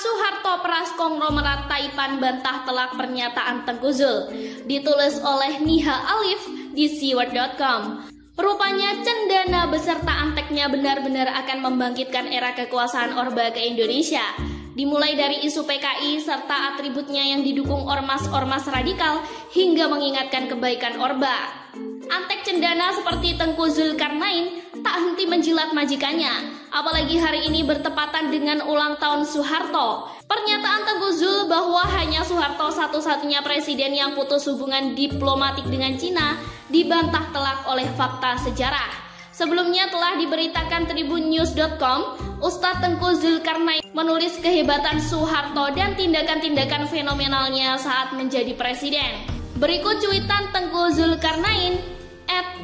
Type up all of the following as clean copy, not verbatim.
Soeharto peras konglomerat Taipan bantah telak pernyataan Tengku Zul. Ditulis oleh Niha Alif di siward.com. Rupanya cendana beserta anteknya benar-benar akan membangkitkan era kekuasaan Orba ke Indonesia. Dimulai dari isu PKI serta atributnya yang didukung ormas-ormas radikal hingga mengingatkan kebaikan Orba. Antek cendana seperti Tengku Zulkarnain tak henti menjilat majikannya, apalagi hari ini bertepatan dengan ulang tahun Soeharto. Pernyataan Tengku Zul bahwa hanya Soeharto satu-satunya presiden yang putus hubungan diplomatik dengan Cina dibantah telak oleh fakta sejarah. Sebelumnya telah diberitakan tribunnews.com, Ustadz Tengku Zulkarnain menulis kehebatan Soeharto dan tindakan-tindakan fenomenalnya saat menjadi presiden. Berikut cuitan Tengku Zulkarnain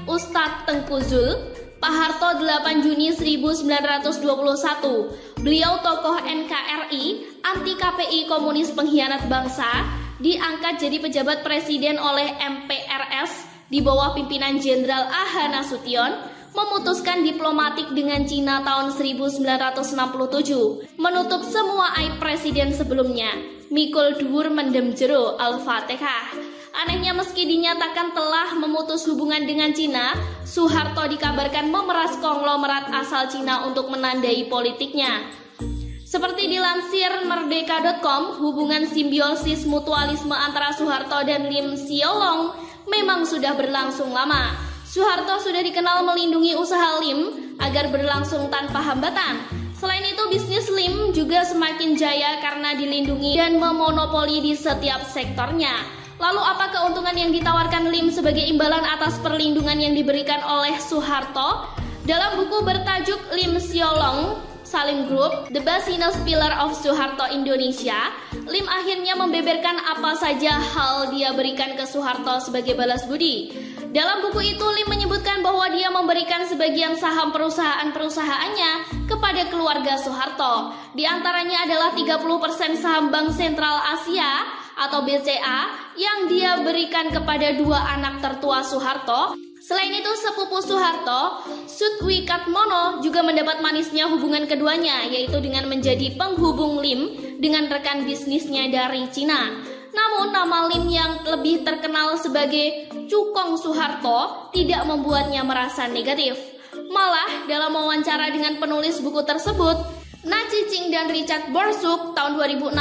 @Ustadz Tengku Zul, Pak Harto 8 Juni 1921. Beliau tokoh NKRI, anti KPI komunis pengkhianat bangsa, diangkat jadi pejabat presiden oleh MPRS di bawah pimpinan Jenderal A.H. Nasution, memutuskan diplomatik dengan Cina tahun 1967, menutup semua aib presiden sebelumnya. Mikul dhuwur mendem jero, Al-Fatihah. Anehnya meski dinyatakan telah memutus hubungan dengan Cina, Soeharto dikabarkan memeras konglomerat asal Cina untuk menandai politiknya. Seperti dilansir merdeka.com, hubungan simbiosis mutualisme antara Soeharto dan Lim Siolong memang sudah berlangsung lama. Soeharto sudah dikenal melindungi usaha Lim agar berlangsung tanpa hambatan. Selain itu, bisnis Lim juga semakin jaya karena dilindungi dan memonopoli di setiap sektornya. Lalu apa keuntungan yang ditawarkan Lim sebagai imbalan atas perlindungan yang diberikan oleh Soeharto? Dalam buku bertajuk Lim Siolong, Salim Group, The Business Pillar of Soeharto Indonesia, Lim akhirnya membeberkan apa saja hal dia berikan ke Soeharto sebagai balas budi. Dalam buku itu, Lim menyebutkan bahwa dia memberikan sebagian saham perusahaan-perusahaannya kepada keluarga Soeharto. Di antaranya adalah 30% saham Bank Sentral Asia atau BCA yang dia berikan kepada dua anak tertua Soeharto. Selain itu, sepupu Soeharto, Sutwikatmono, juga mendapat manisnya hubungan keduanya, yaitu dengan menjadi penghubung Lim dengan rekan bisnisnya dari Cina. Namun, nama Lim yang lebih terkenal sebagai Cukong Soeharto tidak membuatnya merasa negatif. Malah, dalam wawancara dengan penulis buku tersebut, Na Cicing dan Richard Borsuk tahun 2016,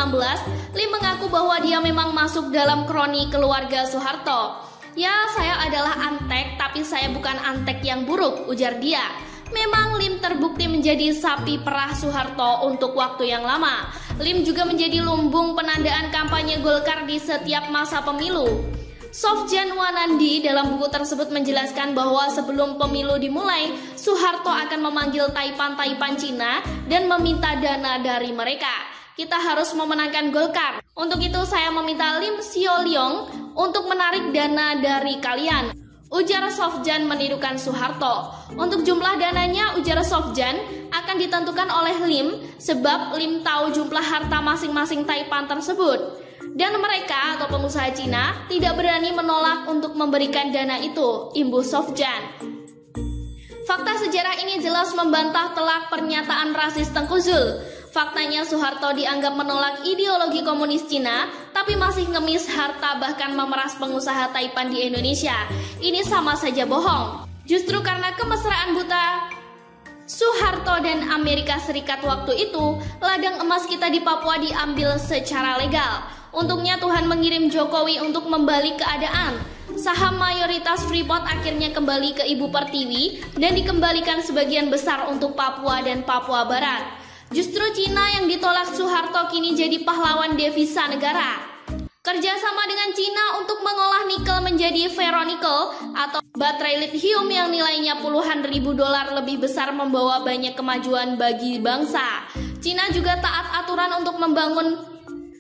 Lim mengaku bahwa dia memang masuk dalam kroni keluarga Soeharto. Ya, saya adalah antek, tapi saya bukan antek yang buruk, ujar dia. Memang Lim terbukti menjadi sapi perah Soeharto untuk waktu yang lama. Lim juga menjadi lumbung penandaan kampanye Golkar di setiap masa pemilu. Sofjan Wanandi dalam buku tersebut menjelaskan bahwa sebelum pemilu dimulai, Soeharto akan memanggil Taipan Cina dan meminta dana dari mereka. Kita harus memenangkan Golkar. Untuk itu saya meminta Lim Sioliong untuk menarik dana dari kalian, ujar Sofjan menirukan Soeharto. Untuk jumlah dananya, ujar Sofjan, akan ditentukan oleh Lim sebab Lim tahu jumlah harta masing-masing Taipan tersebut. Dan mereka atau pengusaha Cina tidak berani menolak untuk memberikan dana itu, imbuh Sofjan. Fakta sejarah ini jelas membantah telak pernyataan rasis Tengku Zul. Faktanya Soeharto dianggap menolak ideologi komunis Cina, tapi masih ngemis harta bahkan memeras pengusaha Taipan di Indonesia. Ini sama saja bohong. Justru karena kemesraan buta Soeharto dan Amerika Serikat waktu itu, ladang emas kita di Papua diambil secara legal. Untungnya Tuhan mengirim Jokowi untuk membalik keadaan. Saham mayoritas Freeport akhirnya kembali ke Ibu Pertiwi dan dikembalikan sebagian besar untuk Papua dan Papua Barat. Justru Cina yang ditolak Soeharto kini jadi pahlawan devisa negara. Kerjasama dengan Cina untuk mengolah nikel menjadi ferronikel atau baterai lithium yang nilainya puluhan ribu dolar lebih besar membawa banyak kemajuan bagi bangsa. Cina juga taat aturan untuk membangun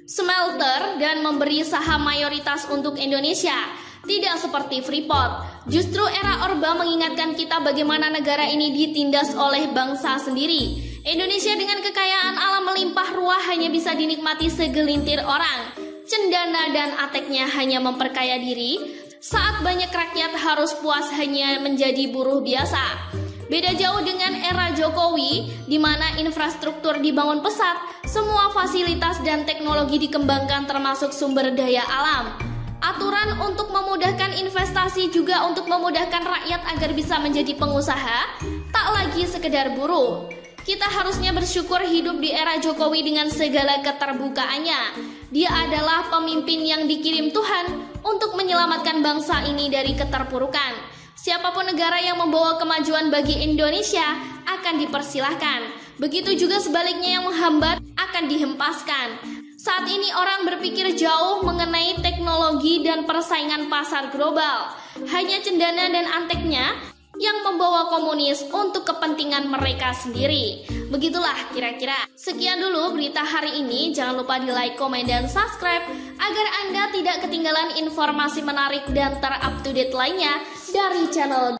smelter dan memberi saham mayoritas untuk Indonesia. Tidak seperti Freeport. Justru era Orba mengingatkan kita bagaimana negara ini ditindas oleh bangsa sendiri. Indonesia dengan kekayaan alam melimpah ruah hanya bisa dinikmati segelintir orang. Cendana dan ateknya hanya memperkaya diri, saat banyak rakyat harus puas hanya menjadi buruh biasa. Beda jauh dengan era Jokowi, di mana infrastruktur dibangun pesat, semua fasilitas dan teknologi dikembangkan termasuk sumber daya alam. Aturan untuk memudahkan investasi juga untuk memudahkan rakyat agar bisa menjadi pengusaha, tak lagi sekedar buruh. Kita harusnya bersyukur hidup di era Jokowi dengan segala keterbukaannya. Dia adalah pemimpin yang dikirim Tuhan untuk menyelamatkan bangsa ini dari keterpurukan. Siapapun negara yang membawa kemajuan bagi Indonesia akan dipersilahkan. Begitu juga sebaliknya yang menghambat akan dihempaskan. Saat ini orang berpikir jauh mengenai teknologi dan persaingan pasar global. Hanya cendana dan anteknya yang membawa komunis untuk kepentingan mereka sendiri. Begitulah kira-kira. Sekian dulu berita hari ini. Jangan lupa di like, komen, dan subscribe agar Anda tidak ketinggalan informasi menarik dan terupdate lainnya dari channel